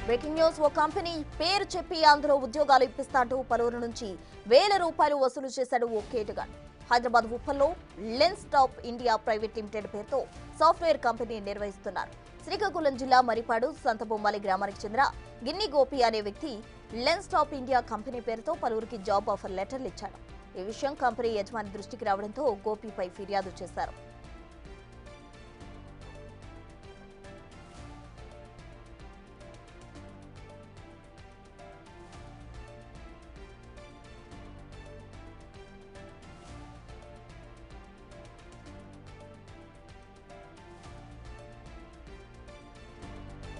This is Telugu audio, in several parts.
బ్రేకింగ్ న్యూస్ ఓ కంపెనీ పేరు చెప్పి అందులో ఉద్యోగాలు ఇప్పిస్తాంటూ పలువురు నుంచి వేల రూపాయలు వసూలు చేశాడు ఓ కేటుగాడు. హైదరాబాద్ ఉప్పల్లో Lens Top India private limited పేరుతో సాఫ్ట్వేర్ కంపెనీ నిర్వహిస్తున్నారు. శ్రీకాకుళం జిల్లా మరిపాడు సంతబొమ్మాలి గ్రామానికి చెందిన గిన్ని గోపి అనే వ్యక్తి లెన్స్ టాప్ ఇండియా కంపెనీ పేరుతో పలువురికి జాబ్ ఆఫర్ లెటర్లు ఇచ్చాడు. ఈ విషయం కంపెనీ యజమాని దృష్టికి రావడంతో గోపిపై ఫిర్యాదు చేశారు.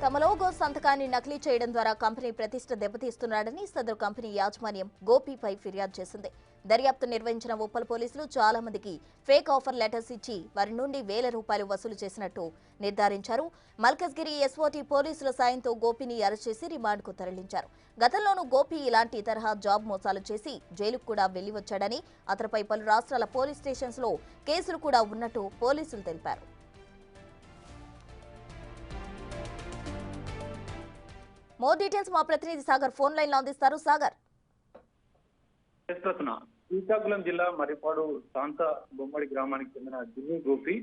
తమ లోగో సంతకాన్ని నకిలీ చేయడం ద్వారా కంపెనీ ప్రతిష్ట దెబ్బతీస్తున్నాడని సదరు కంపెనీ యాజమాన్యం గోపిపై ఫిర్యాదు చేసింది. దర్యాప్తు నిర్వహించిన ఉప్పల్ పోలీసులు చాలా మందికి ఫేక్ ఆఫర్ లెటర్స్ ఇచ్చి వారి నుండి వేల రూపాయలు వసూలు చేసినట్టు నిర్ధారించారు. మల్కజ్గిరి ఎస్ఓటీ పోలీసుల సాయంతో గోపిని అరెస్ట్ చేసి రిమాండ్కు తరలించారు. గతంలోనూ గోపి ఇలాంటి తరహా జాబ్ మోసాలు చేసి జైలుకు కూడా వెళ్లి వచ్చాడని, అతనిపై పలు రాష్ట్రాల పోలీస్ స్టేషన్స్ లో కేసులు కూడా ఉన్నట్టు పోలీసులు తెలిపారు. మోర్ డీటెయిల్స్ మా ప్రతినిధి సాగర్ ఫోన్ లైన్ లో అందిస్తారు. సాగర్, శ్రీకాకుళం జిల్లా మరిపాడు శాంత బొమ్మడి గ్రామానికి చెందిన గిన్ని గోపి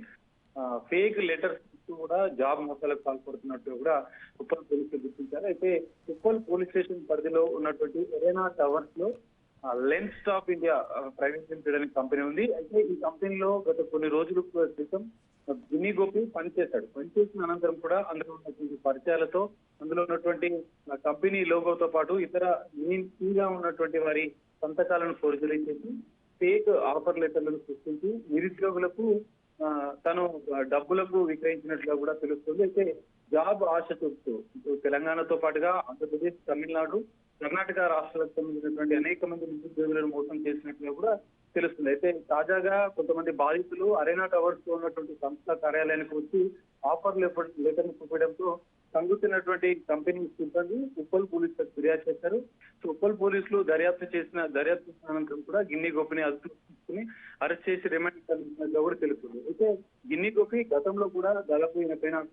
ఫేక్ లెటర్స్ కూడా జాబ్ మోసాలకు పాల్పడుతున్నట్టు కూడా ఉప్పల్ పోలీసులు గుర్తించారు. అయితే ఉప్పల్ పోలీస్ స్టేషన్ పరిధిలో ఉన్నటువంటి ఎరేనా టవర్స్ లో lens Top India private limited అనే కంపెనీ ఉంది. అయితే ఈ కంపెనీలో గత కొన్ని రోజుల క్రితం గిన్ని గోపి పనిచేసిన అనంతరం కూడా అందులో ఉన్నటువంటి పరిచయాలతో అందులో ఉన్నటువంటి కంపెనీ లోగోతో పాటు ఇతర గా ఉన్నటువంటి వారి సంతకాలను ఫోర్జరీ చేసి ఫేక్ ఆఫర్ లెటర్లను సృష్టించి నిరుద్యోగులకు తను డబ్బులకు విక్రయించినట్లుగా కూడా తెలుస్తుంది. అయితే జాబ్ ఆశ చూపుతూ తెలంగాణతో పాటుగా ఆంధ్రప్రదేశ్, తమిళనాడు, కర్ణాటక రాష్ట్రాలకు సంబంధించినటువంటి అనేక మంది నిరుద్యోగులను మోసం చేసినట్లుగా కూడా తెలుస్తుంది. అయితే తాజాగా కొంతమంది బాధితులు అరేనా టవర్స్ లో ఉన్నటువంటి సంస్థ కార్యాలయానికి వచ్చి ఆఫర్ లెటర్ను చూపడంతో సంగుతున్నటువంటి కంపెనీ సిబ్బంది ఉప్పల్ పోలీసులకు ఫిర్యాదు చేశారు. ఉప్పల్ పోలీసులు దర్యాప్తు అనంతరం కూడా గిన్ని గోపిని అదుపులోకి తీసుకుని అరెస్ట్ చేసి రిమాండ్ కలిగినట్లుగా కూడా తెలుస్తుంది. అయితే గిన్ని గోపి గతంలో కూడా దాదాపు ఈయన పైన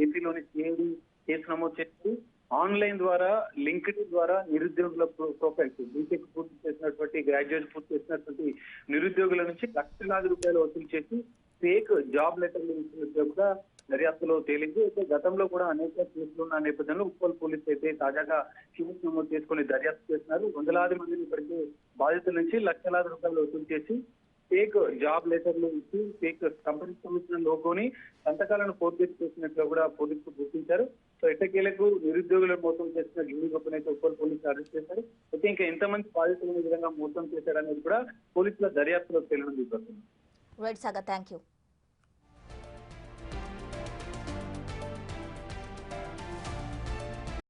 ఏపీలోని సిఐడి కేసు నమోదు చేసి ఆన్లైన్ ద్వారా లింక్డ్ ద్వారా నిరుద్యోగుల ప్రొఫైల్స్ బీటెక్ పూర్తి చేసినటువంటి గ్రాడ్యుయేట్ పూర్తి చేసినటువంటి నిరుద్యోగుల నుంచి లక్షలాది రూపాయలు వసూలు చేసి ఫేక్ జాబ్ లెటర్లు ఇచ్చినట్టుగా కూడా దర్యాప్తులో తేలింది. అయితే గతంలో కూడా అనేక కేసులు ఉన్న నేపథ్యంలో ఉప్పల్ పోలీసులు అయితే తాజాగా కేసు నమోదు చేసుకుని దర్యాప్తు చేస్తున్నారు. వందలాది మందిని ఇప్పటికే బాధితుల నుంచి లక్షలాది రూపాయలు వసూలు చేసి ఫేక్ జాబ్ లెటర్లు ఇచ్చి ఫేక్ కంపెనీకి సంబంధించిన లోగోని సంతకాలను ఫోర్జరీ చేసినట్లుగా కూడా పోలీసులు గుర్తించారు. సో ఎట్టకేలకు నిరుద్యోగుల మోసం చేసిన గిన్ని గోపిని అయితే ఉప్పల్ పోలీసులు అరెస్ట్ చేశారు. అయితే ఇంకా ఎంతమంది బాధితులను ఈ విధంగా మోసం చేశారనేది కూడా పోలీసుల దర్యాప్తులో తెలియజేస్తుంది. Right Sagar, thank you.